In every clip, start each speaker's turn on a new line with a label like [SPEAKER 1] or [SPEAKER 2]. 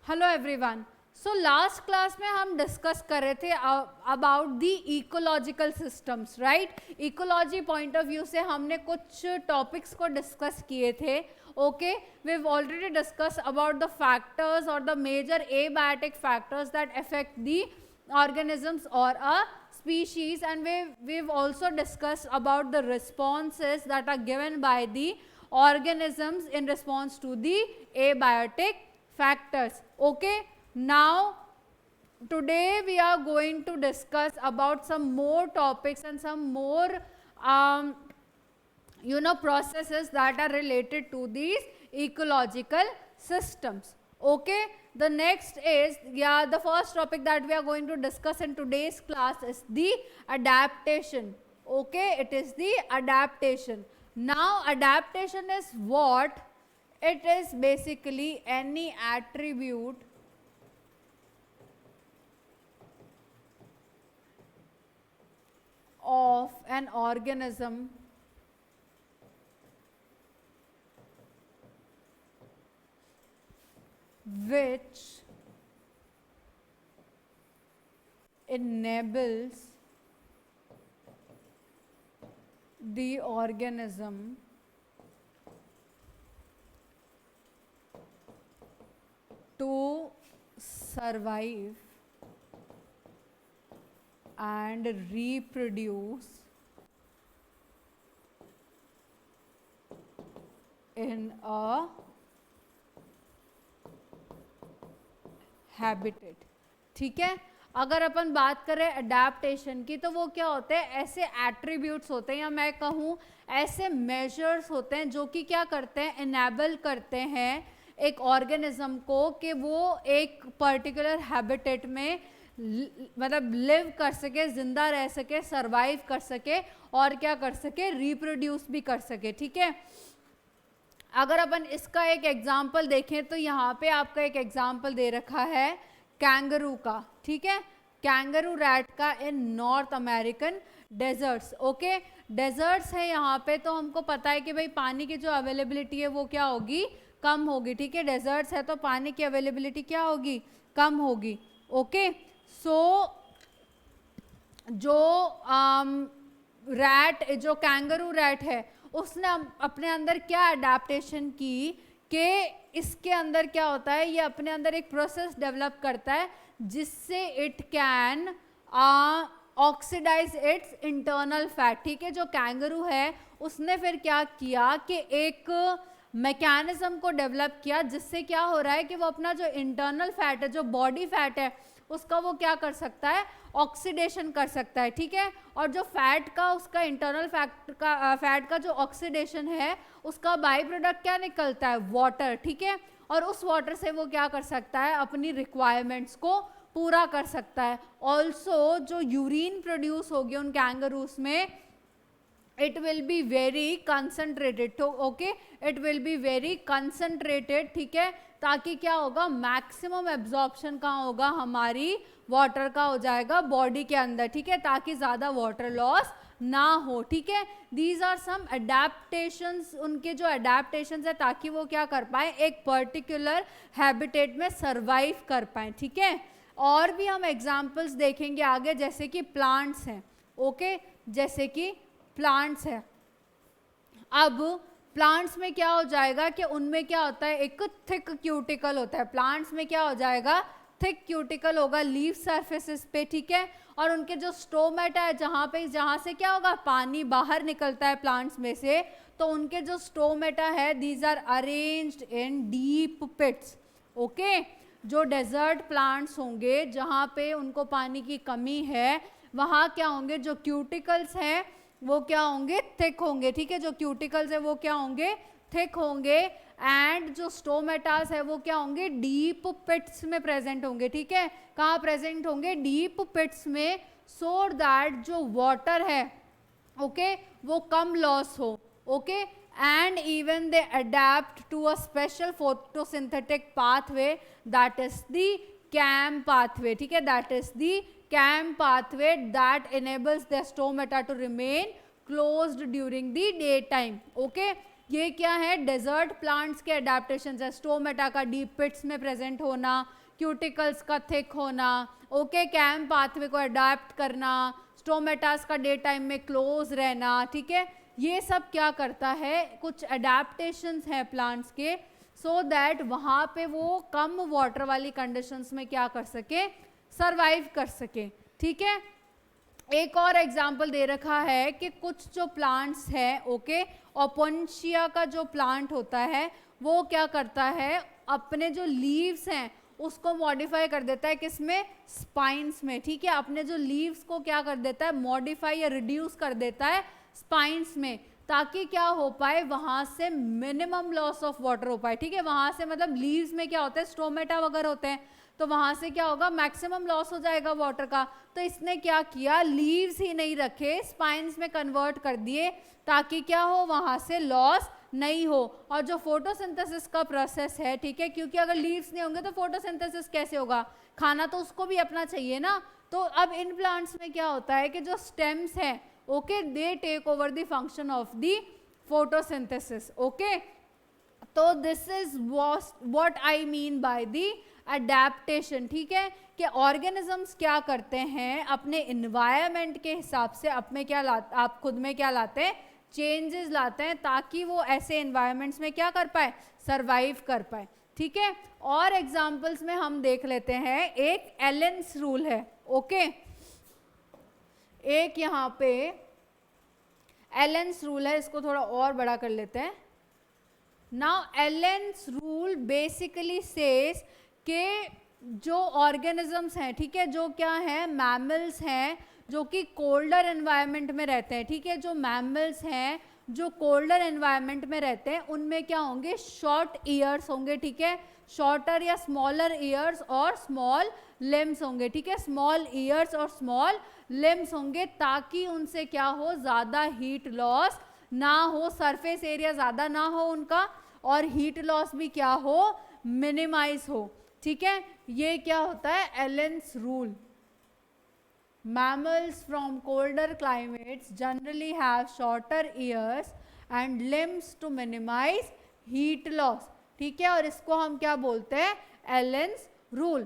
[SPEAKER 1] Hello everyone. So last class में हम discuss कर रहे थे about the ecological systems, right. Ecology point of view से हमने कुछ टॉपिक्स को डिस्कस किए थे। Okay, we have already discuss about the factors और the major abiotic factors that affect the organisms or a species, and we've also discussed about the responses that are given by the organisms in response to the abiotic factors. Okay, now today we are going to discuss about some more topics and some more processes that are related to these ecological systems. Okay, the next is, the first topic that we are going to discuss in today's class is the adaptation. Okay, it is the adaptation. Now adaptation is what? It is basically any attribute of an organism which enables the organism to survive and reproduce in a habitat. ठीक है, अगर अपन बात करें adaptation की तो वो क्या होते हैं, ऐसे एट्रीब्यूट्स होते हैं या मैं कहूँ ऐसे मेजर्स होते हैं जो कि क्या करते हैं, इनेबल करते हैं एक ऑर्गेनिज्म को कि वो एक पर्टिकुलर हैबिटेट में मतलब लिव कर सके, जिंदा रह सके, सरवाइव कर सके और क्या कर सके, रिप्रोड्यूस भी कर सके। ठीक है, अगर अपन इसका एक एग्जाम्पल देखें तो यहाँ पे आपका एक एग्जाम्पल दे रखा है कैंगरू का। ठीक है, कैंगरू रैट का in North American deserts. Okay, deserts है यहाँ पे तो हमको पता है कि भाई पानी की जो अवेलेबिलिटी है वो क्या होगी, कम होगी। ठीक है, डेजर्ट्स है तो पानी की अवेलेबिलिटी क्या होगी, कम होगी। ओके, सो जो रैट, जो कैंगरू रैट है उसने अपने अंदर क्या अडेप्टेशन की कि इसके अंदर क्या होता है, ये अपने अंदर एक प्रोसेस डेवलप करता है जिससे it can oxidise its internal fat. ठीक है, जो कैंगरू है उसने फिर क्या किया कि एक मैकेनिज्म को डेवलप किया जिससे क्या हो रहा है कि वो अपना जो इंटरनल फैट है, जो बॉडी फैट है उसका वो क्या कर सकता है, ऑक्सीडेशन कर सकता है। ठीक है, और जो फैट का उसका इंटरनल फैट का जो ऑक्सीडेशन है उसका बाई प्रोडक्ट क्या निकलता है, वाटर। ठीक है, और उस वाटर से वो क्या कर सकता है, अपनी रिक्वायरमेंट्स को पूरा कर सकता है। ऑल्सो जो यूरिन प्रोड्यूस होगी उन कैंगरूस में, it will be very concentrated। तो okay, it will be very concentrated। ठीक है, ताकि क्या होगा, मैक्सिमम एब्जॉर्प्शन कहाँ होगा, हमारी वाटर का हो जाएगा बॉडी के अंदर। ठीक है, ताकि ज़्यादा वाटर लॉस ना हो। ठीक है, दीज आर सम अडेप्टेशंस, उनके जो अडेप्टेशंस है ताकि वो क्या कर पाए, एक पर्टिकुलर हैबिटेट में सरवाइव कर पाए। ठीक है, और भी हम एग्जाम्पल्स देखेंगे आगे, जैसे कि प्लांट्स हैं। ओके, जैसे कि प्लांट्स है। अब प्लांट्स में क्या हो जाएगा कि उनमें क्या होता है, एक थिक क्यूटिकल होता है। प्लांट्स में क्या हो जाएगा, थिक क्यूटिकल होगा लीफ सरफेसेस पे। ठीक है, और उनके जो स्टोमेटा है, जहाँ से क्या होगा, पानी बाहर निकलता है प्लांट्स में से, तो उनके जो स्टोमेटा है these are arranged in deep pits. Okay, जो डेजर्ट प्लांट्स होंगे जहाँ पे उनको पानी की कमी है, वहाँ क्या होंगे, जो क्यूटिकल्स हैं वो क्या होंगे, थिक होंगे। ठीक है, जो क्यूटिकल्स है वो क्या होंगे, थिक होंगे, एंड जो स्टोमेटास है वो क्या होंगे, डीप पिट्स में प्रेजेंट होंगे। ठीक है, कहाँ प्रेजेंट होंगे, डीप पिट्स में, सो दैट जो वाटर है ओके वो कम लॉस हो। Okay, and even they adapt to a special photosynthetic pathway that is the CAM pathway। ठीक है, that is the CAM pathway that enables the stomata to remain closed during the daytime. Okay, ये क्या है, desert plants के adaptation है। Stomata का deep pits में present होना, क्यूटिकल्स का थिक होना, ओके, कैम पाथवे को अडेप्ट करना, स्टोमेटास का डे टाइम में क्लोज रहना, ठीक है, ये सब क्या करता है, कुछ अडेप्टेशंस हैं प्लांट्स के, सो दैट वहाँ पे वो कम वाटर वाली कंडीशंस में क्या कर सके, सरवाइव कर सके, ठीक है। एक और एग्जाम्पल दे रखा है कि कुछ जो प्लांट्स हैं, ओके, ओपोन्शिया का जो प्लांट होता है वो क्या करता है, अपने जो लीव्स हैं उसको मॉडिफाई कर देता है, किसमें, स्पाइन्स में, ठीक है, अपने जो लीव्स को क्या कर देता है, मॉडिफाई या रिड्यूस कर देता है स्पाइन्स में, ताकि क्या हो पाए, वहां से मिनिमम लॉस ऑफ वाटर हो पाए, ठीक है, वहां से मतलब लीव्स में क्या होता है, स्टोमेटा वगैरह होते हैं, तो वहां से क्या होगा, मैक्सिमम लॉस हो जाएगा वाटर का। तो इसने क्या किया, लीव्स ही नहीं रखे, स्पाइन्स में कन्वर्ट कर दिए, ताकि क्या हो, वहां से लॉस नहीं हो। और जो फोटोसिंथेसिस का प्रोसेस है, ठीक है, क्योंकि अगर लीव्स नहीं होंगे तो फोटोसिंथेसिस कैसे होगा, खाना तो उसको भी अपना चाहिए ना। तो अब इन प्लांट्स में क्या होता है कि जो स्टेम्स हैं, okay, they take over the function of the photosynthesis, okay. तो this is what I mean by the adaptation, ठीक है, कि ऑर्गेनिजम्स क्या करते हैं, अपने इन्वायरमेंट के हिसाब से अपने क्या आप खुद में क्या लाते हैं, चेंजेस लाते हैं, ताकि वो ऐसे इन्वायरमेंट्स में क्या कर पाए, सरवाइव कर पाए, ठीक है। और एग्जांपल्स में हम देख लेते हैं, एक एलेंस रूल है, ओके, एक यहाँ पे एलेंस रूल है, इसको थोड़ा और बड़ा कर लेते हैं। नाउ एलेंस रूल बेसिकली सेज के जो ऑर्गेनिजम्स हैं, ठीक है, जो क्या है, मैमल्स हैं जो कि कोल्डर एनवायरनमेंट में रहते हैं, ठीक है, जो मैमल्स हैं जो कोल्डर एनवायरनमेंट में रहते हैं उनमें क्या होंगे, शॉर्ट ईयर्स होंगे, ठीक है, शॉर्टर या स्मॉलर ईयर्स और स्मॉल लिम्स होंगे, ठीक है, स्मॉल ईयर्स और स्मॉल लिम्स होंगे, ताकि उनसे क्या हो, ज़्यादा हीट लॉस ना हो, सरफेस एरिया ज़्यादा ना हो उनका, और हीट लॉस भी क्या हो, मिनिमाइज हो, ठीक है। ये क्या होता है, एलेंस rule. Mammals from colder climates generally have shorter ears and limbs to minimize heat loss, ठीक है, और इसको हम क्या बोलते हैं, एलेंस रूल।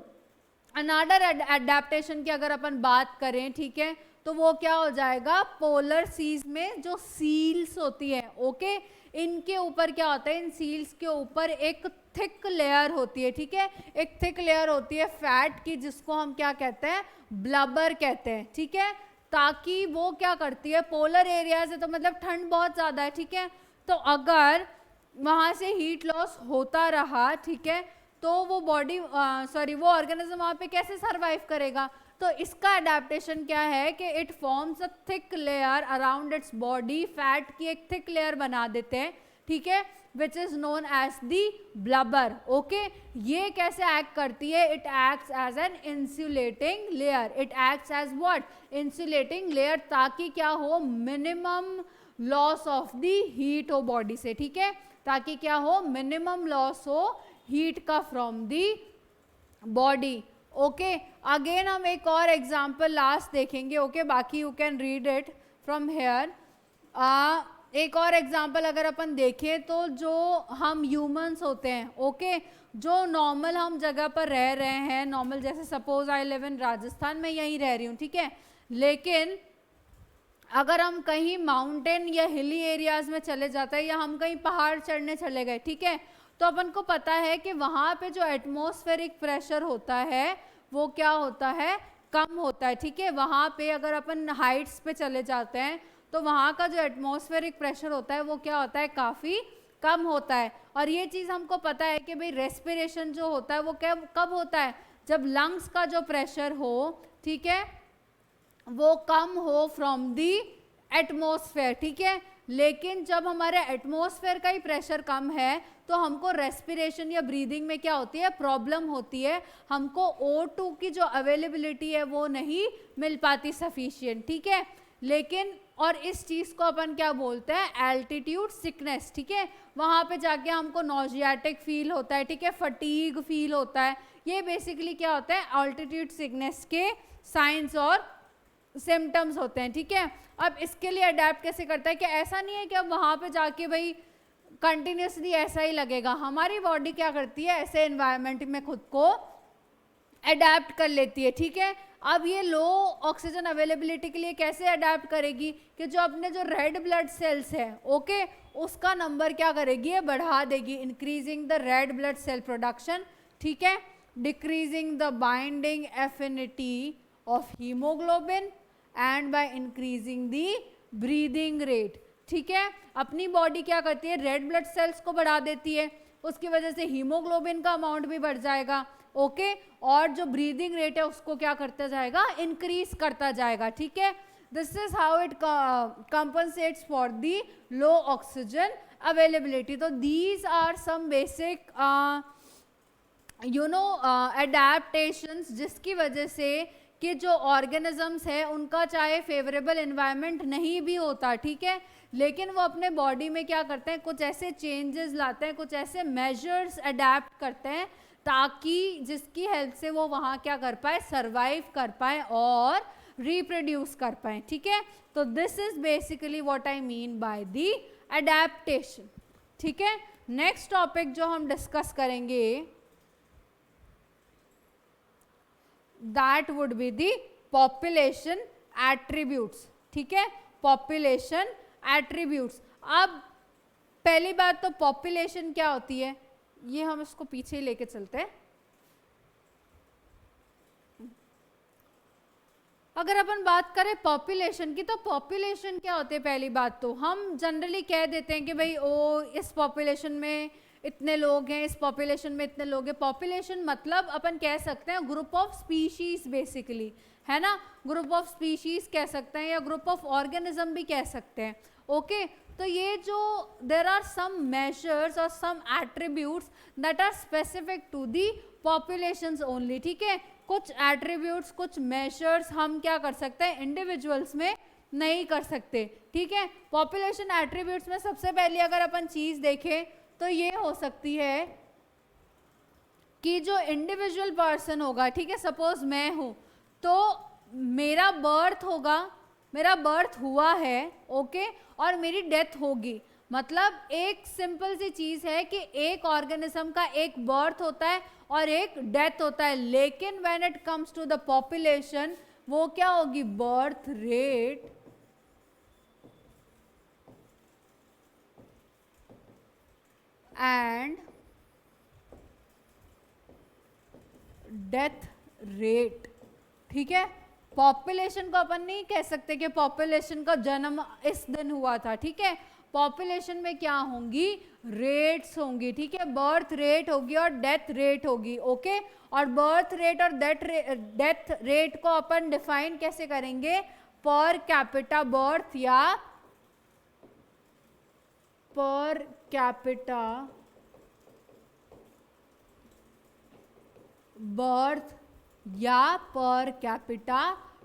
[SPEAKER 1] अनादर एडेप्टेशन की अगर अपन बात करें, ठीक है, तो वो क्या हो जाएगा, पोलर सीज में जो सील्स होती है, ओके, इनके ऊपर क्या होता है, इन सील्स के ऊपर एक थिक लेयर होती है, ठीक है, एक थिक लेयर होती है फैट की, जिसको हम क्या कहते हैं, ब्लबर कहते हैं, ठीक है, ताकि वो क्या करती है, पोलर एरिया से तो मतलब ठंड बहुत ज़्यादा है, ठीक है, तो अगर वहाँ से हीट लॉस होता रहा, ठीक है, तो वो बॉडी वो ऑर्गेनिज्म वहाँ पे कैसे सरवाइव करेगा। तो इसका अडेप्टेशन क्या है कि it forms a thick layer around its body, fat की एक थिक लेयर बना देते हैं, ठीक है, which is known as the blubber, okay. ये कैसे एक्ट करती है, it acts as an insulating layer, it acts as what, insulating layer, ताकि क्या हो, minimum loss of the heat हो बॉडी से, ठीक है, ताकि क्या हो, मिनिमम लॉस हो हीट का from the body, okay. Again हम एक और एग्जाम्पल लास्ट देखेंगे, ओके, बाकी you can read it from here. एक और एग्जाम्पल अगर अपन देखें तो जो हम ह्यूमंस होते हैं, ओके, जो नॉर्मल हम जगह पर रह रहे हैं, नॉर्मल जैसे suppose I live in Rajasthan, मैं यहीं रह रही हूँ, ठीक है, लेकिन अगर हम कहीं माउंटेन या हिली एरियाज में चले जाते हैं, या हम कहीं पहाड़ चढ़ने चले गए, ठीक है, तो अपन को पता है कि वहाँ पे जो एटमॉस्फेरिक प्रेशर होता है वो क्या होता है, कम होता है, ठीक है, वहाँ पे अगर अपन हाइट्स पे चले जाते हैं तो वहाँ का जो एटमॉस्फेरिक प्रेशर होता है वो क्या होता है, काफ़ी कम होता है। और ये चीज़ हमको पता है कि भाई रेस्पिरेशन जो होता है वो कब होता है, जब लंग्स का जो प्रेशर हो, ठीक है, वो कम हो फ्रॉम दी एटमॉस्फेयर, ठीक है, लेकिन जब हमारे एटमॉस्फेयर का ही प्रेशर कम है तो हमको रेस्पिरेशन या ब्रीदिंग में क्या होती है, प्रॉब्लम होती है, हमको O2 की जो अवेलेबिलिटी है वो नहीं मिल पाती सफिशिएंट, ठीक है, लेकिन और इस चीज़ को अपन क्या बोलते हैं, एल्टीट्यूड सिकनेस, ठीक है, वहाँ पे जाके हमको नॉजियाटिक फील होता है, ठीक है, फटीग फील होता है, ये बेसिकली क्या होता है, एल्टीट्यूड सिकनेस के साइंस और सिम्टम्स होते हैं, ठीक है। अब इसके लिए अडेप्ट कैसे करता है कि ऐसा नहीं है कि अब वहाँ पे जाके भाई कंटिन्यूसली ऐसा ही लगेगा। हमारी बॉडी क्या करती है, ऐसे एनवायरनमेंट में खुद को अडेप्ट कर लेती है, ठीक है। अब ये लो ऑक्सीजन अवेलेबिलिटी के लिए कैसे अडेप्ट करेगी कि जो अपने जो रेड ब्लड सेल्स है, ओके, उसका नंबर क्या करेगी, ये बढ़ा देगी, increasing the red blood cell production, ठीक है, decreasing the binding affinity of haemoglobin and by increasing the breathing rate, ठीक है। अपनी बॉडी क्या करती है, रेड ब्लड सेल्स को बढ़ा देती है, उसकी वजह से हीमोग्लोबिन का अमाउंट भी बढ़ जाएगा, ओके, और जो ब्रीदिंग रेट है उसको क्या करता जाएगा, इंक्रीज करता जाएगा, ठीक है। This is how it compensates for the low oxygen availability. तो these are some basic adaptations जिसकी वजह से कि जो ऑर्गेनिजम्स है उनका चाहे फेवरेबल एनवायरनमेंट नहीं भी होता, ठीक है, लेकिन वो अपने बॉडी में क्या करते हैं, कुछ ऐसे चेंजेस लाते हैं, कुछ ऐसे मेजर्स अडेप्ट करते हैं ताकि जिसकी हेल्प से वो वहाँ क्या कर पाए, सरवाइव कर पाए और रिप्रोड्यूस कर पाए, ठीक है। तो this is basically what I mean by the adaptation, ठीक है। नेक्स्ट टॉपिक जो हम डिस्कस करेंगे that would be the population attributes, ठीक है, पॉपुलेशन एट्रीब्यूट्स। अब पहली बात तो पॉपुलेशन क्या होती है, ये हम इसको पीछे ही लेके चलते हैं। अगर अपन बात करें पॉपुलेशन की, तो पॉपुलेशन क्या होती है, पहली बात तो हम जनरली कह देते हैं कि भाई ओ इस पॉपुलेशन में इतने लोग हैं, इस पॉपुलेशन में इतने लोग हैं। पॉपुलेशन मतलब अपन कह सकते हैं ग्रुप ऑफ स्पीशीज बेसिकली, है ना, ग्रुप ऑफ स्पीशीज कह सकते हैं या ग्रुप ऑफ ऑर्गेनिज्म भी कह सकते हैं, ओके। तो ये जो देर आर सम मेजर्स और some attributes that are specific to the populations only, ठीक है। कुछ एट्रीब्यूट्स, कुछ मेजर्स हम क्या कर सकते हैं, इंडिविजुअल्स में नहीं कर सकते, ठीक है। पॉपुलेशन एट्रीब्यूट्स में सबसे पहले अगर अपन चीज देखें तो ये हो सकती है कि जो इंडिविजुअल पर्सन होगा, ठीक है, सपोज मैं हूं, तो मेरा बर्थ होगा, मेरा बर्थ हुआ है, ओके, और मेरी डेथ होगी। मतलब एक सिंपल सी चीज है कि एक ऑर्गेनिज्म का एक बर्थ होता है और एक डेथ होता है, लेकिन when it comes to the population वो क्या होगी, birth rate and death rate, ठीक है। पॉपुलेशन को अपन नहीं कह सकते कि पॉपुलेशन का जन्म इस दिन हुआ था, ठीक है। पॉपुलेशन में क्या होंगी, रेट्स होंगी, ठीक है, बर्थ रेट होगी और डेथ रेट होगी, ओके। और बर्थ रेट और डेथ रेट को अपन डिफाइन कैसे करेंगे, पर कैपिटा बर्थ या पर कैपिटा बर्थ या पर कैपिटा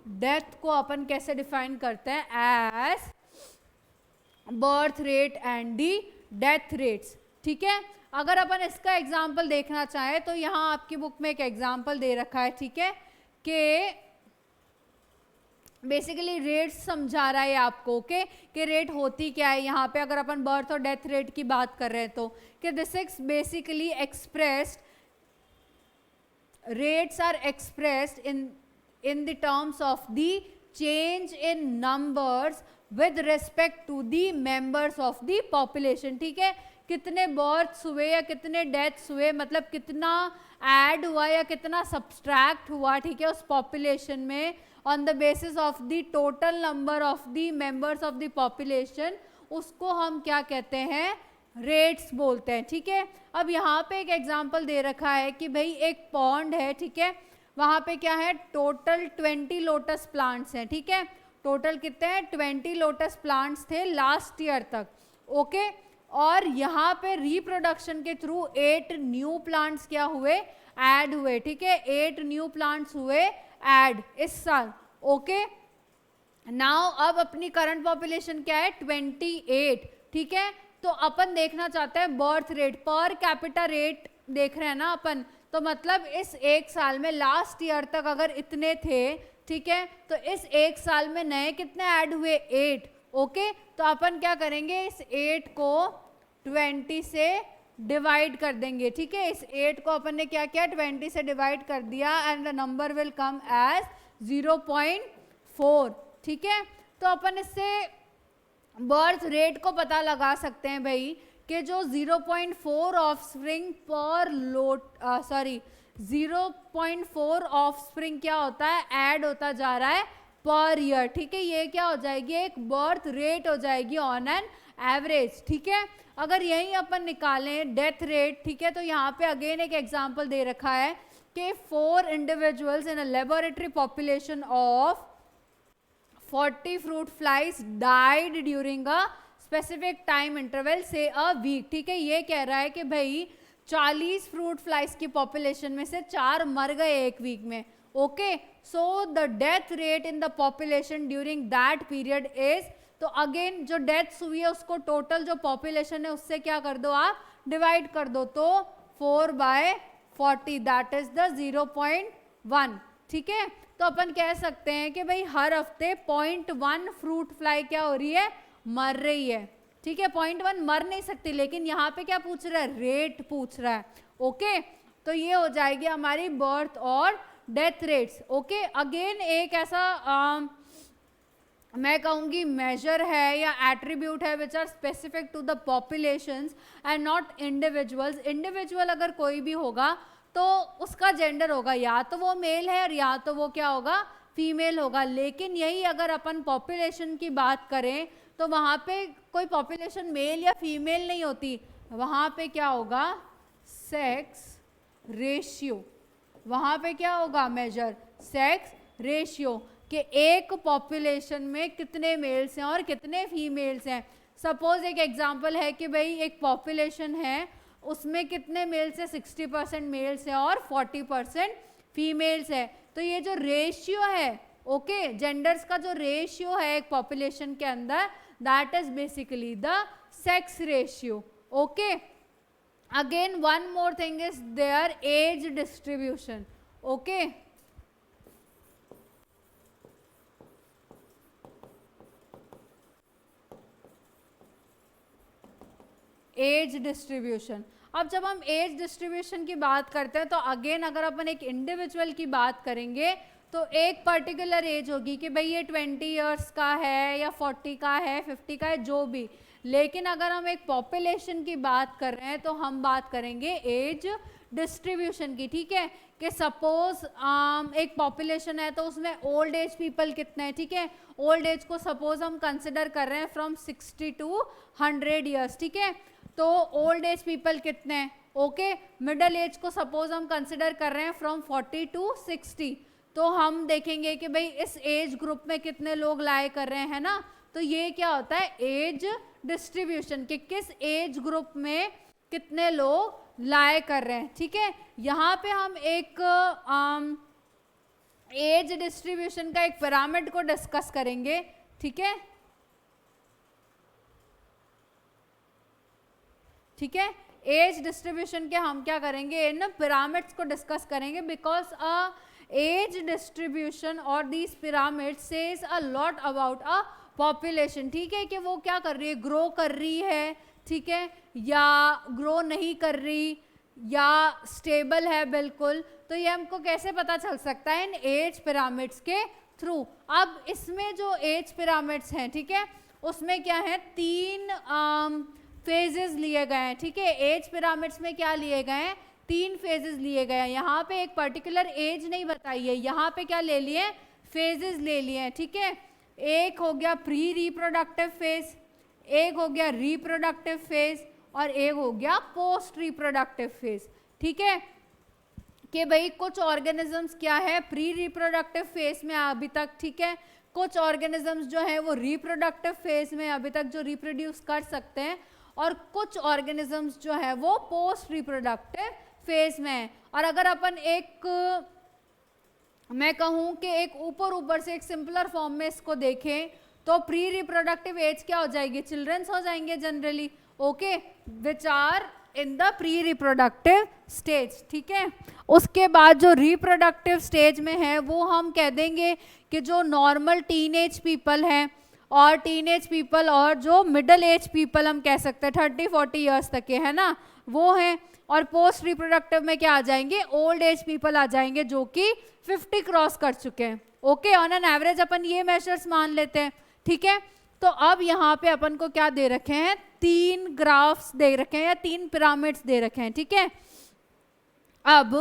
[SPEAKER 1] डेथ को अपन कैसे डिफाइन करते हैं, as birth rate and the death rates, ठीक है। अगर अपन इसका एग्जाम्पल देखना चाहें तो यहाँ आपकी बुक में एक एग्जाम्पल दे रखा है, ठीक है, कि बेसिकली रेट्स समझा रहा है आपको, ओके, कि रेट होती क्या है। यहाँ पे अगर अपन बर्थ और डेथ रेट की बात कर रहे हैं तो कि this is basically expressed, rates are expressed in the terms of the change in numbers with respect to the members of the population, ठीक है। कितने बर्थ्स हुए या कितने डेथ्स हुए, मतलब कितना ऐड हुआ या कितना सब्सट्रैक्ट हुआ, ठीक है, उस पॉपुलेशन में, on the basis of the total number of the members of the population, उसको हम क्या कहते हैं, रेट्स बोलते हैं, ठीक है। अब यहाँ पे एक एग्जांपल दे रखा है कि भाई एक पॉन्ड है, ठीक है, वहाँ पे क्या है, टोटल 20 लोटस प्लांट्स हैं, ठीक है, टोटल कितने हैं, 20 लोटस प्लांट्स थे लास्ट ईयर तक, ओके। और यहाँ पे रिप्रोडक्शन के थ्रू 8 न्यू प्लांट्स क्या हुए, ऐड हुए, ठीक है, 8 न्यू प्लांट्स हुए ऐड इस साल, ओके। नाउ अब अपनी करंट पॉपुलेशन क्या है, 28, ठीक है। तो अपन देखना चाहते हैं birth rate, per capita rate देख रहे हैं ना अपन, तो मतलब इस एक साल में लास्ट ईयर तक अगर इतने थे, ठीक है, तो इस एक साल में नए कितने ऐड हुए, 8, ओके। तो अपन क्या करेंगे, इस 8 को 20 से डिवाइड कर देंगे, ठीक है। इस 8 को अपन ने क्या किया, 20 से डिवाइड कर दिया and the number will come as 0.4, ठीक है। तो अपन इससे बर्थ रेट को पता लगा सकते हैं भाई कि जो 0.4 ऑफस्प्रिंग पर लोट 0.4 ऑफस्प्रिंग क्या होता है, ऐड होता जा रहा है पर ईयर, ठीक है। ये क्या हो जाएगी, एक बर्थ रेट हो जाएगी ऑन एन एवरेज, ठीक है। अगर यही अपन निकालें डेथ रेट, ठीक है, तो यहाँ पे अगेन एक एग्जांपल दे रखा है कि 4 individuals in a laboratory population of 40 fruit flies died during a specific time interval say a week, ठीक है। ये कह रहा है कि भाई 40 फ्रूट फ्लाइज की पॉपुलेशन में से 4 मर गए एक वीक में, okay. So the death rate in the population during that period is, तो अगेन जो डेथ्स हुई है उसको टोटल जो पॉपुलेशन है उससे क्या कर दो आप, डिवाइड कर दो, तो 4/40 दैट इज द 0.1, ठीक है। तो अपन कह सकते हैं कि भाई हर हफ्ते 0.1 फ्रूट फ्लाई क्या हो रही है, मर रही है, ठीक है। 0.1 मर नहीं सकती, लेकिन यहाँ पे क्या पूछ रहा है, रेट पूछ रहा है, ओके। तो ये हो जाएगी हमारी बर्थ और डेथ रेट्स, ओके। अगेन एक ऐसा मैं कहूँगी मेजर है या एट्रीब्यूट है which are specific to the populations and not individuals. Individual अगर कोई भी होगा तो उसका जेंडर होगा या तो वो मेल है और या तो वो क्या होगा, फीमेल होगा। लेकिन यही अगर अपन पॉपुलेशन की बात करें तो वहाँ पे कोई पॉपुलेशन मेल या फीमेल नहीं होती, वहाँ पे क्या होगा, सेक्स रेशियो, वहाँ पे क्या होगा मेजर, सेक्स रेशियो, कि एक पॉपुलेशन में कितने मेल्स हैं और कितने फीमेल्स हैं। सपोज एक एग्जांपल है कि भाई एक पॉपुलेशन है उसमें कितने मेल्स है, 60% मेल्स है और 40% फीमेल्स है। तो ये जो रेशियो है, ओके, जेंडर्स का जो रेशियो है एक पॉपुलेशन के अंदर, that is basically the sex ratio, okay. Again one more thing is there age distribution, okay. Age distribution, अब जब हम एज डिस्ट्रीब्यूशन की बात करते हैं तो अगेन अगर अपन एक इंडिविजुअल की बात करेंगे तो एक पर्टिकुलर एज होगी कि भाई ये 20 इयर्स का है या 40 का है, 50 का है, जो भी। लेकिन अगर हम एक पॉपुलेशन की बात कर रहे हैं तो हम बात करेंगे एज डिस्ट्रीब्यूशन की, ठीक है। कि सपोज एक पॉपुलेशन है तो उसमें ओल्ड एज पीपल कितने हैं, ठीक है। ओल्ड एज को सपोज हम कंसिडर कर रहे हैं फ्रॉम 60 to 100 ईयर्स, ठीक है। तो ओल्ड एज पीपल कितने हैं, ओके। मिडल एज को सपोज हम कंसिडर कर रहे हैं फ्रॉम 40 to 60, तो हम देखेंगे कि भाई इस एज ग्रुप में कितने लोग लाए कर रहे हैं ना। तो ये क्या होता है, एज डिस्ट्रीब्यूशन, कि किस एज ग्रुप में कितने लोग लाए कर रहे हैं, ठीक है। यहाँ पे हम एक एज डिस्ट्रीब्यूशन का एक पिरामिड को डिस्कस करेंगे, ठीक है, ठीक है। एज डिस्ट्रीब्यूशन के हम क्या करेंगे, इन पिरामिड्स को डिस्कस करेंगे, बिकॉज एज डिस्ट्रीब्यूशन और these pyramid says a lot about a population, ठीक है। कि वो क्या कर रही है, ग्रो कर रही है, ठीक है, या ग्रो नहीं कर रही, या स्टेबल है बिल्कुल। तो ये हमको कैसे पता चल सकता है, इन एज पिरामिड्स के थ्रू। अब इसमें जो एज पिरामिड्स हैं, ठीक है, उसमें क्या है, 3 फेजेस लिए गए हैं, ठीक है। एज पिरामिड्स में क्या लिए गए हैं, 3 फेजेस लिए गए हैं। यहाँ पे एक पर्टिकुलर एज नहीं बताई है, यहाँ पे क्या ले लिए, फेजेस ले लिए हैं, ठीक है। एक हो गया प्री रिप्रोडक्टिव फेज, एक हो गया रिप्रोडक्टिव फेज और एक हो गया पोस्ट रिप्रोडक्टिव फेज, ठीक है। कि भाई कुछ ऑर्गेनिजम्स क्या है, प्री रिप्रोडक्टिव फेज में अभी तक, ठीक है। कुछ ऑर्गेनिजम्स जो है वो रिप्रोडक्टिव फेज में अभी तक जो रिप्रोड्यूस कर सकते हैं, और कुछ ऑर्गेनिजम्स जो है वो पोस्ट रिप्रोडक्टिव फेज में है। और अगर अपन एक मैं कहूँ कि एक ऊपर से एक सिंपलर फॉर्म में इसको देखें तो प्री रिप्रोडक्टिव एज क्या हो जाएगी, चिल्ड्रंस हो जाएंगे generally, okay, which are in the pre reproductive stage, ठीक है। उसके बाद जो रिप्रोडक्टिव स्टेज में है वो हम कह देंगे कि जो नॉर्मल टीनेज पीपल हैं और टीनेज पीपल और जो मिडिल एज पीपल हम कह सकते हैं 30-40 ईयर्स तक के है ना, वो हैं। और पोस्ट रिप्रोडक्टिव में क्या आ जाएंगे, ओल्ड एज पीपल आ जाएंगे जो कि 50 क्रॉस कर चुके हैं। ओके, ऑन एन एवरेज अपन ये मेजर्स मान लेते हैं, ठीक है। तो अब यहाँ पे अपन को क्या दे रखे हैं, 3 ग्राफ्स दे रखे हैं या 3 पिरामिड्स दे रखे हैं, ठीक है। अब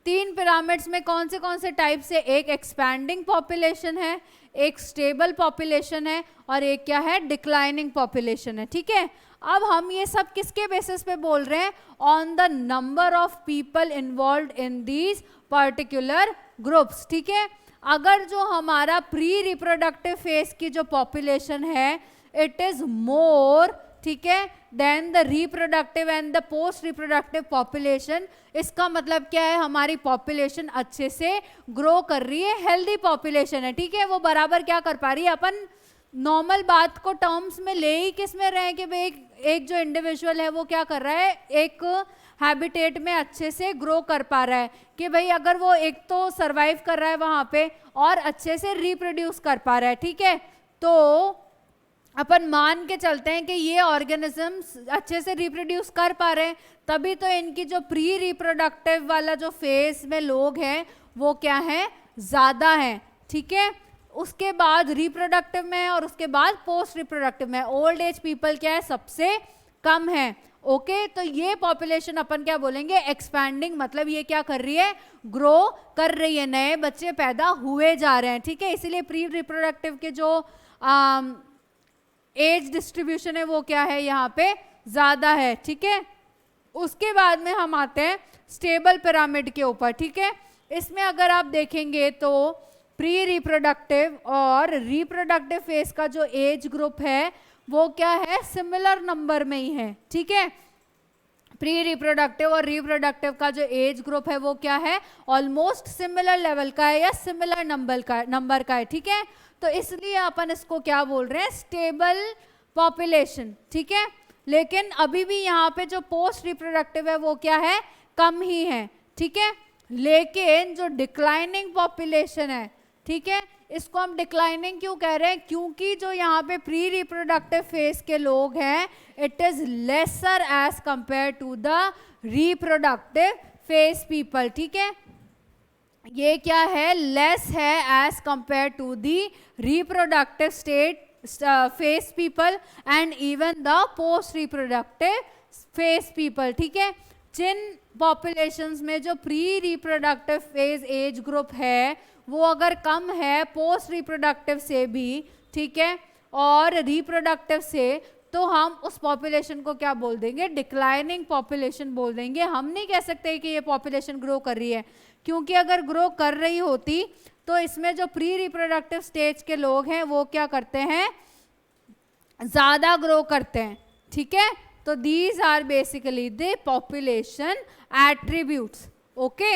[SPEAKER 1] 3 पिरामिड्स में कौन से टाइप से, एक एक्सपैंडिंग पॉपुलेशन है, एक स्टेबल पॉपुलेशन है और एक क्या है, डिक्लाइनिंग पॉपुलेशन है, ठीक है। अब हम ये सब किसके बेसिस पे बोल रहे हैं, on the number of people involve in these particular groups, ठीक है। अगर जो हमारा प्री रिप्रोडक्टिव फेज की जो पॉपुलेशन है इट इज मोर, ठीक है, then the reproductive and the post reproductive population, इसका मतलब क्या है, हमारी पॉपुलेशन अच्छे से ग्रो कर रही है, हेल्दी पॉपुलेशन है, ठीक है। वो बराबर क्या कर पा रही है, अपन नॉर्मल बात को टर्म्स में ले ही किस में रहे हैं कि भाई एक जो इंडिविजुअल है वो क्या कर रहा है, एक हैबिटेट में अच्छे से ग्रो कर पा रहा है, कि भाई अगर वो एक तो सरवाइव कर रहा है वहाँ पे और अच्छे से रिप्रोड्यूस कर पा रहा है, ठीक है। तो अपन मान के चलते हैं कि ये ऑर्गेनिजम्स अच्छे से रिप्रोड्यूस कर पा रहे हैं, तभी तो इनकी जो प्री रिप्रोडक्टिव वाला जो फेज में लोग हैं वो क्या है, ज़्यादा है, ठीक है। उसके बाद रिप्रोडक्टिव में और उसके बाद पोस्ट रिप्रोडक्टिव में ओल्ड एज पीपल क्या है, सबसे कम है। ओके, तो ये पॉपुलेशन अपन क्या बोलेंगे, एक्सपैंडिंग, मतलब ये क्या कर रही है, ग्रो कर रही है, नए बच्चे पैदा हुए जा रहे हैं, ठीक है। इसीलिए प्री रिप्रोडक्टिव के जो एज डिस्ट्रीब्यूशन है वो क्या है, यहाँ पे ज़्यादा है, ठीक है। उसके बाद में हम आते हैं स्टेबल पिरामिड के ऊपर, ठीक है। इसमें अगर आप देखेंगे तो प्री रिप्रोडक्टिव और रिप्रोडक्टिव फेज का जो एज ग्रुप है वो क्या है, सिमिलर नंबर में ही है, ठीक है। प्री रिप्रोडक्टिव और रिप्रोडक्टिव का जो एज ग्रुप है वो क्या है, ऑलमोस्ट सिमिलर लेवल का है या सिमिलर नंबर का है, ठीक है। तो इसलिए अपन इसको क्या बोल रहे हैं, स्टेबल पॉपुलेशन, ठीक है। लेकिन अभी भी यहाँ पे जो पोस्ट रिप्रोडक्टिव है वो क्या है, कम ही है, ठीक है। लेकिन जो डिक्लाइनिंग पॉपुलेशन है, ठीक है, इसको हम डिक्लाइनिंग क्यों कह रहे हैं, क्योंकि जो यहाँ पे प्री रिप्रोडक्टिव फेज के लोग हैं it is lesser as compare to the reproductive phase people, ठीक है। ये क्या है, लेस है as compare to the reproductive state phase people and even the post reproductive phase people, ठीक है। जिन पॉपुलेशंस में जो pre reproductive phase age group है वो अगर कम है पोस्ट रिप्रोडक्टिव से भी, ठीक है, और रिप्रोडक्टिव से, तो हम उस पॉपुलेशन को क्या बोल देंगे, डिक्लाइनिंग पॉपुलेशन बोल देंगे। हम नहीं कह सकते कि ये पॉपुलेशन ग्रो कर रही है, क्योंकि अगर ग्रो कर रही होती तो इसमें जो प्री रिप्रोडक्टिव स्टेज के लोग हैं वो क्या करते हैं, ज़्यादा ग्रो करते हैं, ठीक है। तो these are basically the population attributes, okay.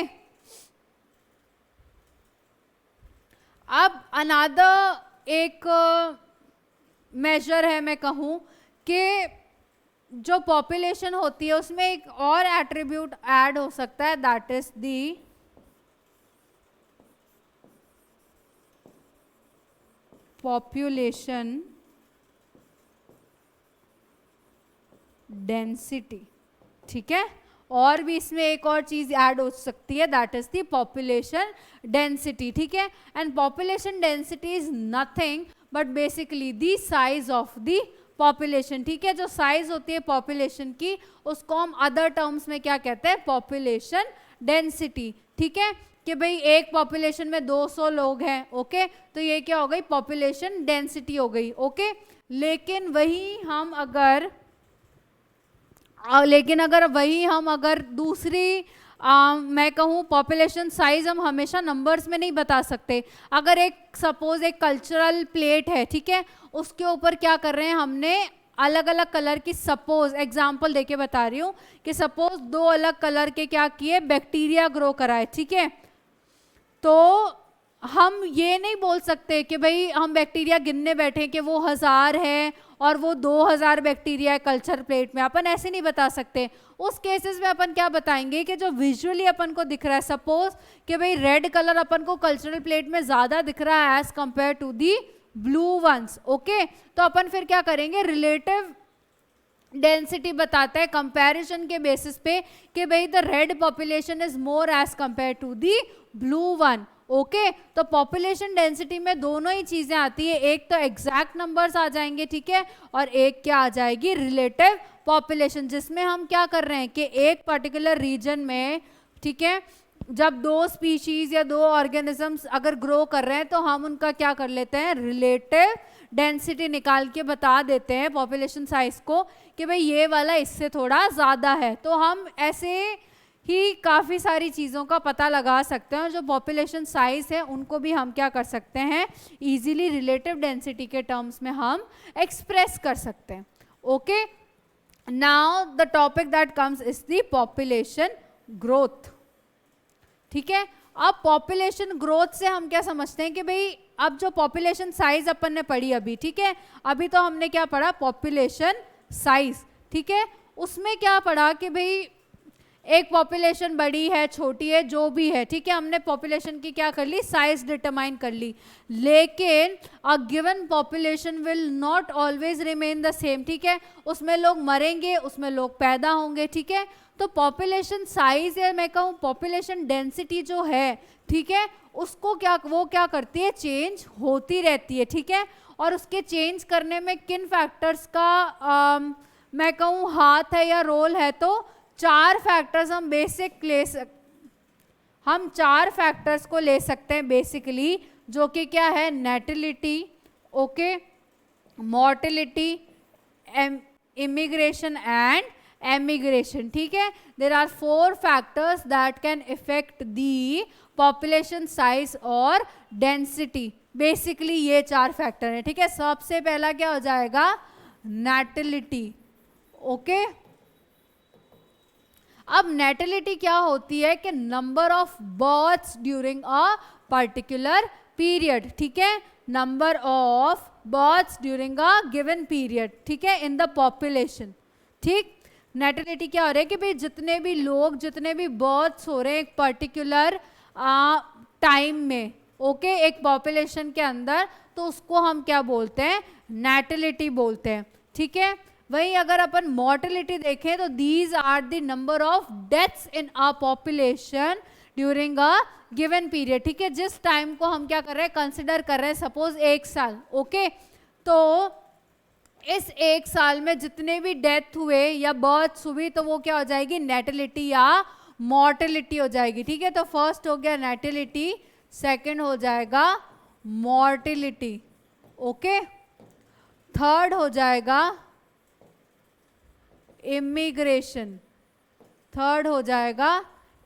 [SPEAKER 1] अब अनदर एक मेजर है, मैं कहूँ कि जो पॉपुलेशन होती है उसमें एक और एट्रीब्यूट ऐड हो सकता है, that is the population density, ठीक है। और भी इसमें एक और चीज ऐड हो सकती है, that is the population density, ठीक है। And population density is nothing but basically the size of the population, ठीक है। जो साइज होती है पॉपुलेशन की उसको हम अदर टर्म्स में क्या कहते हैं, पॉपुलेशन डेंसिटी, ठीक है। कि भाई एक पॉपुलेशन में 200 लोग हैं, ओके, तो ये क्या हो गई, पॉपुलेशन डेंसिटी हो गई, ओके। लेकिन वही हम अगर दूसरी मैं कहूँ पॉपुलेशन साइज हम हमेशा नंबर्स में नहीं बता सकते। अगर एक सपोज एक कल्चरल प्लेट है, ठीक है, उसके ऊपर क्या कर रहे हैं, हमने अलग अलग कलर की, सपोज एग्जांपल देके बता रही हूँ कि सपोज 2 अलग कलर के क्या किए, बैक्टीरिया ग्रो कराए, ठीक है। तो हम ये नहीं बोल सकते कि भाई हम बैक्टीरिया गिनने बैठे कि वो 1000 है और वो 2000 बैक्टीरिया है कल्चर प्लेट में, अपन ऐसे नहीं बता सकते। उस केसेस में अपन क्या बताएंगे कि जो विजुअली अपन को दिख रहा है, सपोज कि भाई रेड कलर अपन को कल्चरल प्लेट में ज़्यादा दिख रहा है as compare to the blue ones, okay. तो अपन फिर क्या करेंगे, रिलेटिव डेंसिटी बताता है कंपैरिजन के बेसिस पे कि भाई the red population is more as compare to the blue one, okay. तो पॉपुलेशन डेंसिटी में दोनों ही चीजें आती है, एक तो एग्जैक्ट नंबर्स आ जाएंगे, ठीक है, और एक क्या आ जाएगी, रिलेटिव पॉपुलेशन, जिसमें हम क्या कर रहे हैं कि एक पर्टिकुलर रीजन में, ठीक है, जब दो स्पीशीज या दो ऑर्गेनिजम्स अगर ग्रो कर रहे हैं तो हम उनका क्या कर लेते हैं, रिलेटिव डेंसिटी निकाल के बता देते हैं पॉपुलेशन साइज को कि भाई ये वाला इससे थोड़ा ज़्यादा है। तो हम ऐसे ही काफ़ी सारी चीज़ों का पता लगा सकते हैं, और जो पॉपुलेशन साइज है उनको भी हम क्या कर सकते हैं, इजीली रिलेटिव डेंसिटी के टर्म्स में हम एक्सप्रेस कर सकते हैं, okay. Now the topic that comes is the population growth, ठीक है। अब पॉपुलेशन ग्रोथ से हम क्या समझते हैं कि भाई अब जो पॉपुलेशन साइज अपन ने पढ़ी अभी, ठीक है, अभी तो हमने क्या पढ़ा, पॉपुलेशन साइज, ठीक है, उसमें क्या पढ़ा कि भाई एक पॉपुलेशन बड़ी है, छोटी है, जो भी है, ठीक है, हमने पॉपुलेशन की क्या कर ली, साइज डिटरमाइन कर ली, लेकिन a given population will not always remain the same, ठीक है, उसमें लोग मरेंगे, उसमें लोग पैदा होंगे, ठीक है। तो पॉपुलेशन साइज या मैं कहूँ पॉपुलेशन डेंसिटी जो है, ठीक है, उसको क्या, वो क्या करती है, चेंज होती रहती है, ठीक है। और उसके चेंज करने में किन फैक्टर्स का मैं कहूँ हाथ है या रोल है, तो चार फैक्टर्स हम हम चार फैक्टर्स को ले सकते हैं बेसिकली, जो कि क्या है, natality, okay, mortality, immigration and emigration, ठीक है। There are 4 factors that can affect the population size और डेंसिटी, बेसिकली ये 4 फैक्टर हैं, ठीक है। सबसे पहला क्या हो जाएगा, नेटिलिटी, ओके। अब नेटिलिटी क्या होती है कि number of births during a particular period, ठीक है, number of births during a given period, ठीक है, इन द पॉपुलेशन, ठीक। नेटिलिटी क्या हो रहा है कि भाई जितने भी लोग, जितने भी बर्थ्स हो रहे हैं एक पर्टिकुलर टाइम में, ओके, एक पॉपुलेशन के अंदर, तो उसको हम क्या बोलते हैं, नेटिलिटी बोलते हैं, ठीक है। वहीं अगर अपन मॉर्टिलिटी देखें तो these are the number of deaths in a population during a given period, ठीक है, जिस टाइम को हम क्या कर रहे हैं, कंसिडर कर रहे हैं, सपोज 1 साल, ओके। तो इस 1 साल में जितने भी डेथ हुए या बर्थ हुई तो वो क्या हो जाएगी, नेटिलिटी या मॉर्टिलिटी हो जाएगी, ठीक है। तो फर्स्ट हो गया नेटिलिटी, सेकंड हो जाएगा मॉर्टिलिटी, ओके, थर्ड हो जाएगा इमिग्रेशन, थर्ड हो जाएगा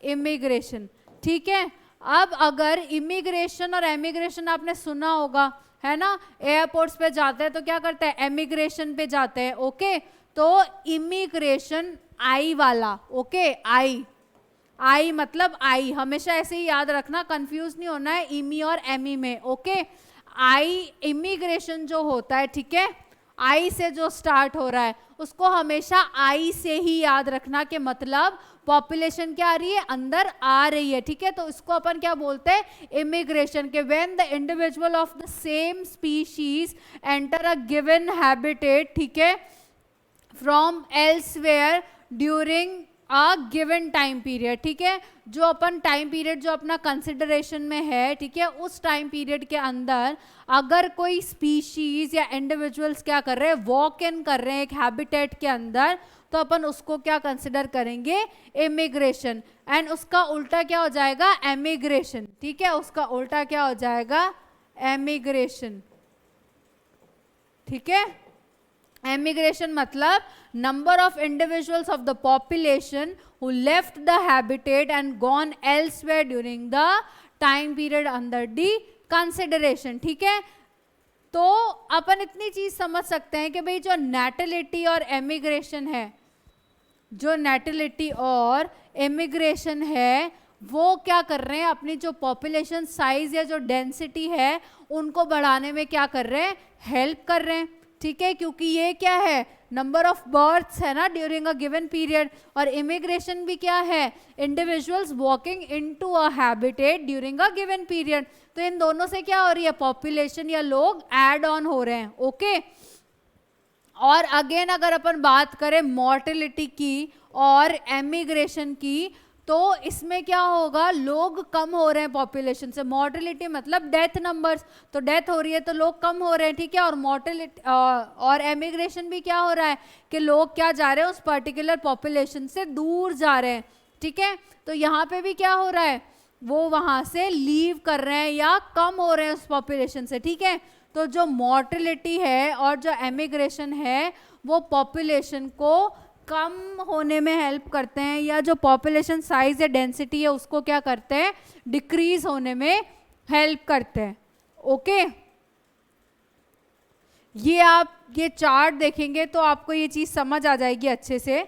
[SPEAKER 1] इमिग्रेशन, ठीक है। अब अगर इमिग्रेशन और एमिग्रेशन आपने सुना होगा, है ना, एयरपोर्ट्स पे जाते हैं तो क्या करते हैं, एमिग्रेशन पे जाते हैं, ओके। तो इमिग्रेशन आई वाला, ओके, आई मतलब आई, हमेशा ऐसे ही याद रखना, कंफ्यूज नहीं होना है इमी और एमी में, ओके। आई इमिग्रेशन जो होता है, ठीक है, आई से जो स्टार्ट हो रहा है उसको हमेशा आई से ही याद रखना कि मतलब पॉपुलेशन क्या आ रही है, अंदर आ रही है, ठीक है। तो इसको अपन क्या बोलते हैं, इमिग्रेशन के when the individual of the same species enter a given habitat, ठीक है, from elsewhere during a given time period, ठीक है। जो अपन टाइम पीरियड जो अपना कंसिडरेशन में है, ठीक है, उस टाइम पीरियड के अंदर अगर कोई स्पीशीज या इंडिविजुअल्स क्या कर रहे हैं, वॉक इन कर रहे हैं एक हैबिटेट के अंदर, तो अपन उसको क्या कंसिडर करेंगे, इमिग्रेशन। एंड उसका उल्टा क्या हो जाएगा, एमिग्रेशन, ठीक है, उसका उल्टा क्या हो जाएगा, एमिग्रेशन, ठीक है। एमिग्रेशन मतलब number of individuals of the population who left the habitat and gone elsewhere during the time period under the consideration, ठीक है। तो अपन इतनी चीज समझ सकते हैं कि भाई जो नेटिलिटी और एमिग्रेशन है, जो नेटिलिटी और एमिग्रेशन है वो क्या कर रहे हैं, अपनी जो पॉपुलेशन साइज या जो डेंसिटी है उनको बढ़ाने में क्या कर रहे हैं, हेल्प कर रहे हैं, ठीक है, क्योंकि ये क्या है, नंबर ऑफ बर्थ्स है ना ड्यूरिंग अ गिवन पीरियड, और इमिग्रेशन भी क्या है, individuals walking into a habitat during a given period. तो इन दोनों से क्या हो रही है, पॉपुलेशन या लोग ऐड ऑन हो रहे हैं। ओके, और अगेन अगर अपन बात करें मोर्टेलिटी की और एमिग्रेशन की, तो इसमें क्या होगा, लोग कम हो रहे हैं पॉपुलेशन से। मोर्टेलिटी मतलब डेथ नंबर्स, तो डेथ हो रही है तो लोग कम हो रहे हैं, ठीक है। और मोर्टेलिटी और एमिग्रेशन भी क्या हो रहा है कि लोग क्या जा रहे हैं, उस पर्टिकुलर पॉपुलेशन से दूर जा रहे हैं, ठीक है। तो यहाँ पे भी क्या हो रहा है, वो वहां से लीव कर रहे हैं या कम हो रहे हैं उस पॉपुलेशन से, ठीक है। तो जो मोर्टेलिटी है और जो एमिग्रेशन है वो पॉपुलेशन को कम होने में हेल्प करते हैं, या जो पॉपुलेशन साइज या डेंसिटी है उसको क्या करते हैं, डिक्रीज होने में हेल्प करते हैं। ओके, ये आप ये चार्ट देखेंगे तो आपको ये चीज समझ आ जाएगी अच्छे से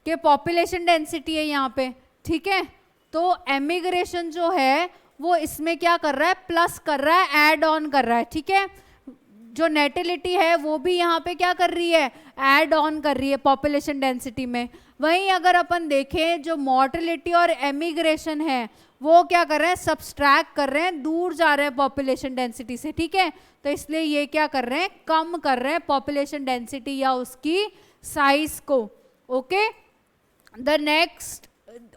[SPEAKER 1] कि पॉपुलेशन डेंसिटी है यहाँ पे, ठीक है। तो एमिग्रेशन जो है वो इसमें क्या कर रहा है, प्लस कर रहा है, ऐड ऑन कर रहा है, ठीक है। जो नेटिलिटी है वो भी यहाँ पे क्या कर रही है, ऐड ऑन कर रही है पॉपुलेशन डेंसिटी में। वहीं अगर अपन देखें जो मोर्टेलिटी और एमिग्रेशन है वो क्या कर रहे हैं, सब्सट्रैक्ट कर रहे हैं, दूर जा रहे हैं पॉपुलेशन डेंसिटी से, ठीक है। तो इसलिए ये क्या कर रहे हैं, कम कर रहे हैं पॉपुलेशन डेंसिटी या उसकी साइज को। ओके, द नेक्स्ट,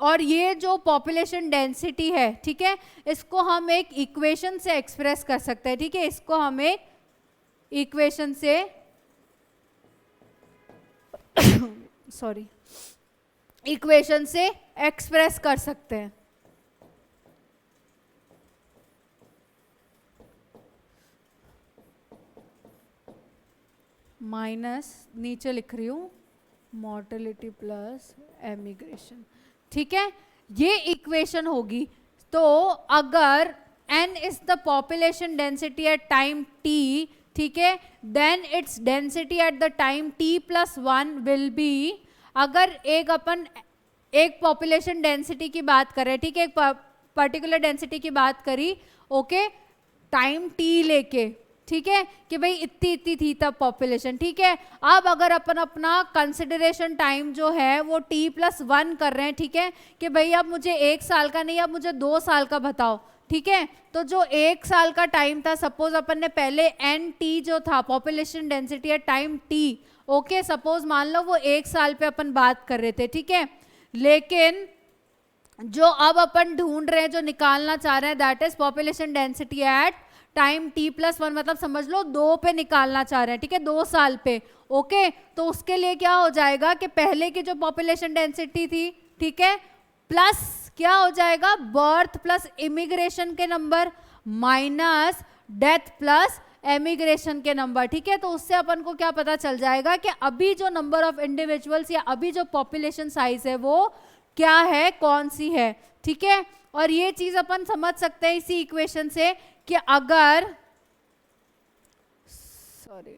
[SPEAKER 1] और ये जो पॉपुलेशन डेंसिटी है, ठीक है, इसको हम एक इक्वेशन से एक्सप्रेस कर सकते हैं, ठीक है। इसको हम एक इक्वेशन से सॉरी इक्वेशन से एक्सप्रेस कर सकते हैं। माइनस नीचे लिख रही हूं, मोर्टेलिटी प्लस एमिग्रेशन, ठीक है। ये इक्वेशन होगी। तो अगर n is the population density at time t, ठीक है, then its density at the time t+1 will be, अगर एक पॉपुलेशन डेंसिटी की बात करें, ठीक है, एक पर्टिकुलर डेंसिटी की बात करी, ओके, टाइम t लेके, ठीक है, कि भाई इतनी इतनी थी तब पॉपुलेशन, ठीक है। अब अगर अपन अपना कंसिडरेशन टाइम जो है वो t+1 कर रहे हैं, ठीक है, कि भाई अब मुझे 1 साल का नहीं, अब मुझे 2 साल का बताओ, ठीक है। तो जो 1 साल का टाइम था, सपोज अपन ने पहले NT जो था पॉपुलेशन डेंसिटी है टाइम t, ओके, सपोज मान लो वो 1 साल पे अपन बात कर रहे थे, ठीक है। लेकिन जो अब अपन ढूंढ रहे हैं, जो निकालना चाह रहे हैं, that is population density at time t+1, मतलब समझ लो 2 पे निकालना चाह रहे हैं, ठीक है, 2 साल पे। ओके, तो उसके लिए क्या हो जाएगा कि पहले की जो पॉपुलेशन डेंसिटी थी, ठीक है, प्लस क्या हो जाएगा, बर्थ प्लस इमिग्रेशन के number minus death plus emigration के नंबर, ठीक है। तो उससे अपन को क्या पता चल जाएगा कि अभी जो नंबर ऑफ इंडिविजुअल्स या अभी जो पॉपुलेशन साइज है वो क्या है, कौन सी है, ठीक है। और ये चीज अपन समझ सकते हैं इसी इक्वेशन से कि अगर, सॉरी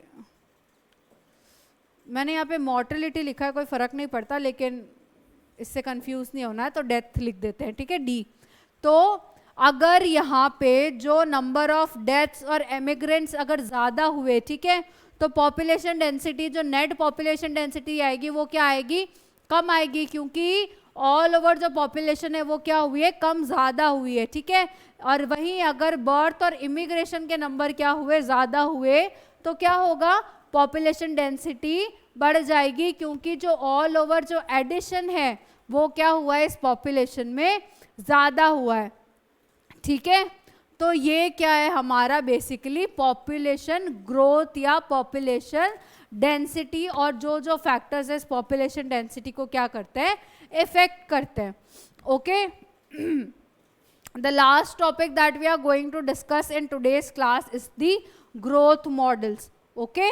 [SPEAKER 1] मैंने यहाँ पे मोर्टेलिटी लिखा है, कोई फर्क नहीं पड़ता, लेकिन इससे कंफ्यूज नहीं होना है तो डेथ लिख देते हैं, ठीक है, डी। तो अगर यहाँ पे जो नंबर ऑफ डेथ्स और एमिग्रेंट्स अगर ज्यादा हुए, ठीक है, तो पॉपुलेशन डेंसिटी, जो नेट पॉपुलेशन डेंसिटी आएगी वो क्या आएगी, कम आएगी, क्योंकि ऑल ओवर जो पॉपुलेशन है वो क्या हुई है, कम ज्यादा हुई है, ठीक है। और वहीं अगर बर्थ और इमिग्रेशन के नंबर क्या हुए, ज्यादा हुए, तो क्या होगा, पॉपुलेशन डेंसिटी बढ़ जाएगी, क्योंकि जो ऑल ओवर जो एडिशन है वो क्या हुआ है, इस पॉपुलेशन में ज्यादा हुआ है, ठीक है। तो ये क्या है हमारा, बेसिकली पॉपुलेशन ग्रोथ या पॉपुलेशन डेंसिटी, और जो जो फैक्टर्स है इस पॉपुलेशन डेंसिटी को क्या करते हैं, इफेक्ट करते हैं। Okay, the last topic that we are going to discuss in today's class is the growth models. Okay.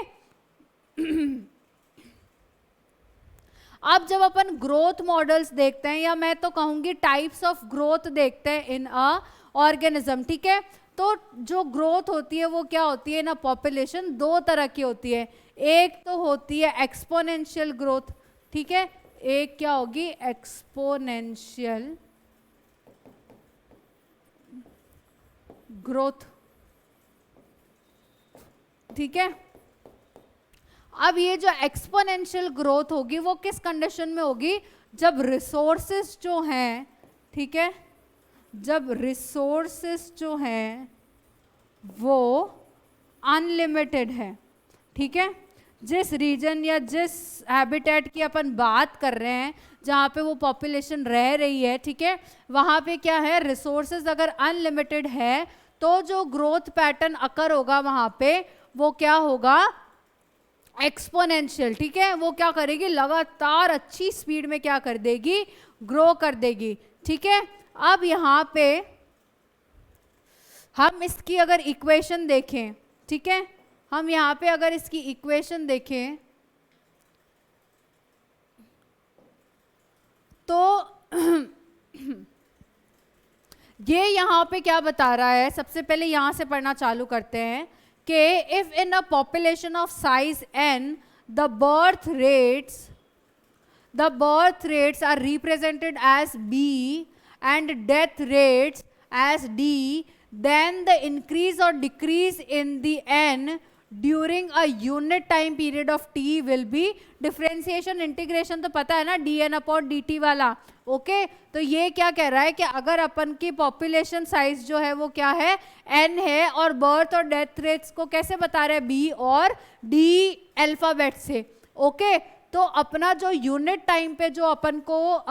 [SPEAKER 1] अब जब अपन ग्रोथ मॉडल्स देखते हैं, या मैं तो कहूंगी टाइप्स ऑफ ग्रोथ देखते हैं इन अ ऑर्गेनिज्म, ठीक है, तो जो ग्रोथ होती है वो क्या होती है इन अ पॉपुलेशन, 2 तरह की होती है। एक तो होती है एक्सपोनेंशियल ग्रोथ, ठीक है, एक क्या होगी, एक्सपोनेंशियल ग्रोथ, ठीक है। अब ये जो एक्सपोनेंशियल ग्रोथ होगी वो किस कंडीशन में होगी, जब रिसोर्सेस जो हैं, ठीक है, जब रिसोर्सेस जो हैं वो अनलिमिटेड है, ठीक है। जिस रीजन या जिस हैबिटेट की अपन बात कर रहे हैं जहाँ पे वो पॉपुलेशन रह रही है, ठीक है, वहाँ पे क्या है, रिसोर्सेज अगर अनलिमिटेड है तो जो ग्रोथ पैटर्न अकर होगा वहाँ पे वो क्या होगा, एक्सपोनेंशियल, ठीक है। वो क्या करेगी, लगातार अच्छी स्पीड में क्या कर देगी, ग्रो कर देगी, ठीक है। अब यहाँ पे हम इसकी अगर इक्वेशन देखें, ठीक है, हम यहाँ पे अगर इसकी इक्वेशन देखें तो ये यहाँ पे क्या बता रहा है, सबसे पहले यहाँ से पढ़ना चालू करते हैं कि if in a population of size n the birth rates are represented as b and death rates as d, then the increase or decrease in the n during a unit time period of t will be differentiation integration, तो पता है ना dn upon dt वाला, okay. तो ये क्या कह रहा है कि अगर अपन की पॉपुलेशन साइज जो है वो क्या है, n है, और बर्थ और डेथ रेट्स को कैसे बता रहे हैं, b और d अल्फाबेट से, ओके। तो अपना जो यूनिट टाइम पे जो अपन को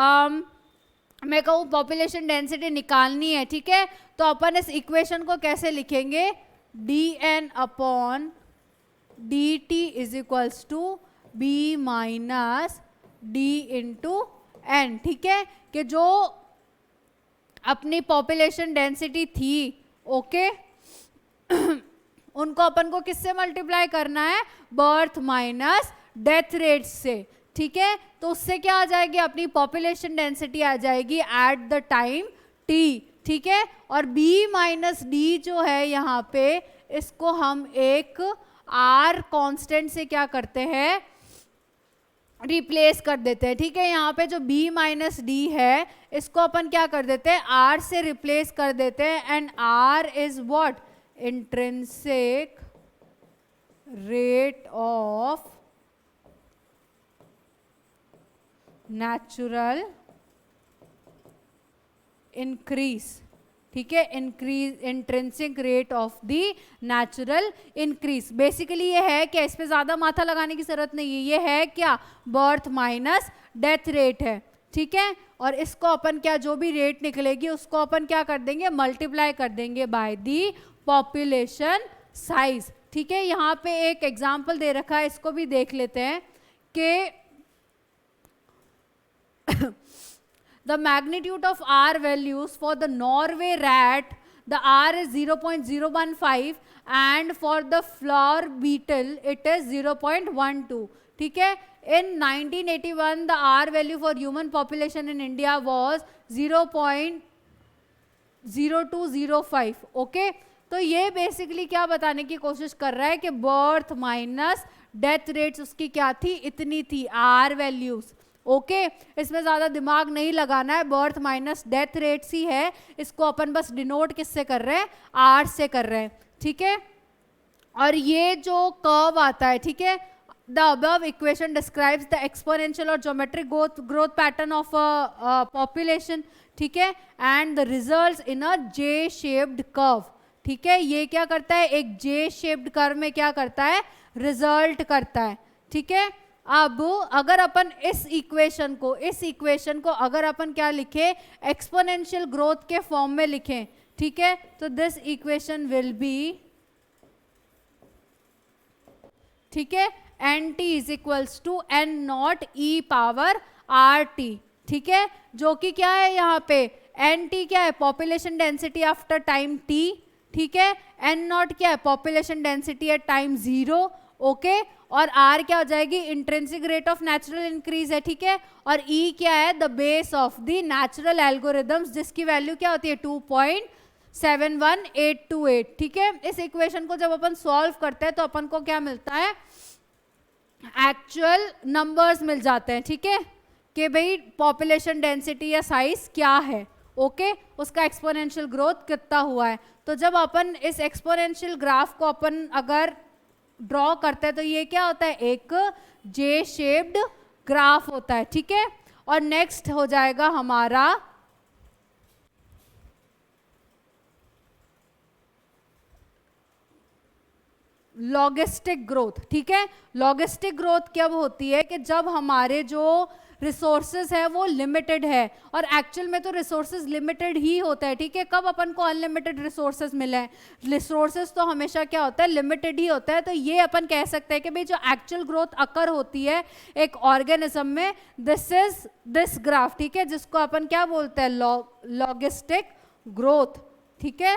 [SPEAKER 1] मैं कहूँ पॉपुलेशन डेंसिटी निकालनी है, ठीक है, तो अपन इस इक्वेशन को कैसे लिखेंगे, dn upon dt is equals to b minus d into n, ठीक है, कि जो अपनी पॉपुलेशन डेंसिटी थी, ओके, उनको अपन को किससे मल्टीप्लाई करना है, बर्थ माइनस डेथ रेट से, ठीक है। तो उससे क्या आ जाएगी, अपनी पॉपुलेशन डेंसिटी आ जाएगी एट द टाइम t, ठीक है। और b माइनस डी जो है यहाँ पे, इसको हम एक r कांस्टेंट से क्या करते हैं, रिप्लेस कर देते हैं, ठीक है। यहाँ पे जो b माइनस डी है इसको अपन क्या कर देते हैं, r से रिप्लेस कर देते हैं, and r is what, intrinsic rate of natural increase, ठीक है, increase intrinsic rate of the natural increase. Basically ये है कि इस पे ज्यादा माथा लगाने की जरूरत नहीं है, ये है क्या, बर्थ माइनस डेथ रेट है, ठीक है। और इसको अपन क्या, जो भी रेट निकलेगी उसको अपन क्या कर देंगे, मल्टीप्लाई कर देंगे बाय दी पॉपुलेशन साइज, ठीक है। यहाँ पे एक एग्जाम्पल दे रखा है, इसको भी देख लेते हैं कि the magnitude of R values for the Norway rat, the R is 0.015 and for the flower beetle it is 0.12, ठीक है। In 1981 the R value for human population in India was 0.0205, okay. तो ये बेसिकली क्या बताने की कोशिश कर रहा है कि बर्थ माइनस डेथ रेट्स उसकी क्या थी, इतनी थी R वैल्यूज, ओके। इसमें ज्यादा दिमाग नहीं लगाना है, बर्थ माइनस डेथ रेट्स ही है, इसको अपन बस डिनोट किससे कर रहे हैं, आर से कर रहे हैं, ठीक है। और ये जो कर्व आता है, ठीक है, the above equation describes the exponential और geometric growth pattern of population, ठीक है, and the results in a J shaped curve, ठीक है। ये क्या करता है, एक जे शेप्ड कर्व में क्या करता है, रिजल्ट करता है, ठीक है। अब अगर अपन इस इक्वेशन को अगर अपन क्या लिखे, एक्सपोनेंशियल ग्रोथ के फॉर्म में लिखें, ठीक है, तो दिस इक्वेशन विल बी, ठीक है, N T is equals to N naught E power R T, ठीक है, जो कि क्या है यहाँ पे, एन टी क्या है, population density after time T, ठीक है, एन नॉट क्या है, population density at time 0, okay, और R क्या हो जाएगी, intrinsic rate of natural increase है, ठीक है, और E क्या है, the base of the natural algorithms, जिसकी वैल्यू क्या होती है, 2.71828, ठीक है। इस इक्वेशन को जब अपन सॉल्व करते हैं तो अपन को क्या मिलता है, एक्चुअल नंबर्स मिल जाते हैं, ठीक है, कि भाई पॉपुलेशन डेंसिटी या साइज क्या है, ओके, उसका एक्सपोनेंशियल ग्रोथ कितना हुआ है। तो जब अपन इस एक्सपोनेंशियल ग्राफ को अपन अगर ड्रॉ करते हैं तो ये क्या होता है, एक जे शेप्ड ग्राफ होता है, ठीक है। और नेक्स्ट हो जाएगा हमारा लॉगिस्टिक ग्रोथ, ठीक है। लॉगिस्टिक ग्रोथ कब होती है कि जब हमारे जो रिसोर्सेज है वो लिमिटेड है, और एक्चुअल में तो रिसोर्सेज लिमिटेड ही होता है, ठीक है। कब अपन को अनलिमिटेड रिसोर्सेज मिले हैं, रिसोर्सेज तो हमेशा क्या होता है, लिमिटेड ही होता है। तो ये अपन कह सकते हैं कि भाई जो एक्चुअल ग्रोथ अकर होती है एक ऑर्गेनिज्म में, दिस इज दिस ग्राफ, ठीक है, जिसको अपन क्या बोलते हैं, लॉगिस्टिक ग्रोथ, ठीक है,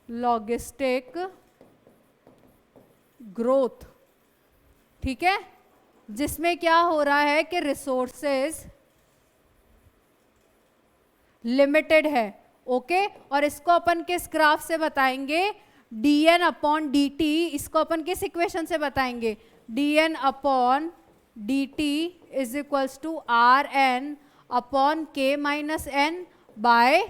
[SPEAKER 1] लॉगिस्टिक ग्रोथ, ठीक है, जिसमें क्या हो रहा है कि रिसोर्सेज लिमिटेड है, ओके। और इसको अपन किस ग्राफ से बताएंगे, dn अपॉन dt, इसको अपन किस इक्वेशन से बताएंगे, dn upon dt is equals to rn upon k minus n by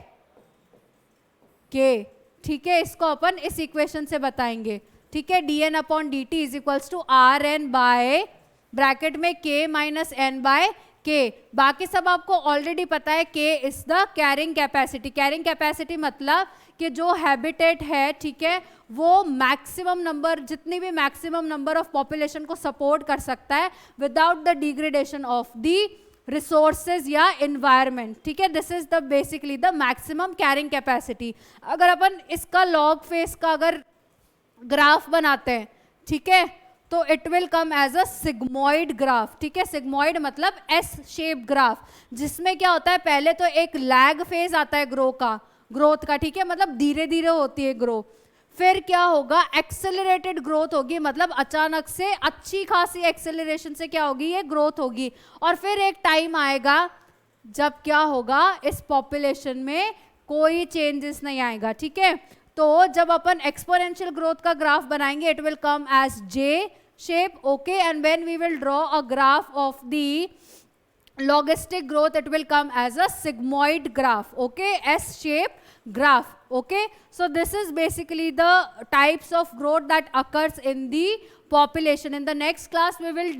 [SPEAKER 1] k, ठीक है। इसको अपन इस इक्वेशन से बताएंगे, ठीक है। dn upon dt is equals to rn by bracket में k minus n by k। बाकी सब आपको ऑलरेडी पता है, k is the carrying capacity. Carrying capacity मतलब कि जो हैबिटेट है, ठीक है, वो मैक्सिमम नंबर, जितनी भी मैक्सिमम नंबर ऑफ पॉपुलेशन को सपोर्ट कर सकता है without the degradation of the resources या इन्वायरमेंट, ठीक है। This is the basically the maximum carrying capacity. अगर अपन इसका लॉग फेस का अगर ग्राफ बनाते हैं, ठीक है, तो it will come as a sigmoid graph, ठीक है। सिग्मॉइड मतलब एस शेप ग्राफ, जिसमें क्या होता है, पहले तो एक लैग फेज आता है ग्रोथ का, ठीक है, मतलब धीरे धीरे होती है ग्रो। फिर क्या होगा, एक्सेलरेटेड ग्रोथ होगी, मतलब अचानक से अच्छी खासी एक्सेलरेशन से क्या होगी, ये ग्रोथ होगी। और फिर एक टाइम आएगा जब क्या होगा, इस पॉपुलेशन में कोई चेंजेस नहीं आएगा, ठीक है। तो जब अपन एक्सपोनेंशियल ग्रोथ का ग्राफ बनाएंगे, it will come as J shape, okay. And when we will draw a graph of the logistic growth, it will come as a sigmoid graph, okay, S shape graph, okay. So this is basically the types of growth that occurs in the population. In the next class we will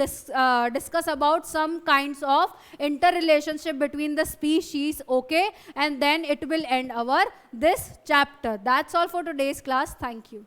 [SPEAKER 1] discuss about some kinds of interrelationship between the species, okay, and then it will end our this chapter. That's all for today's class. Thank you.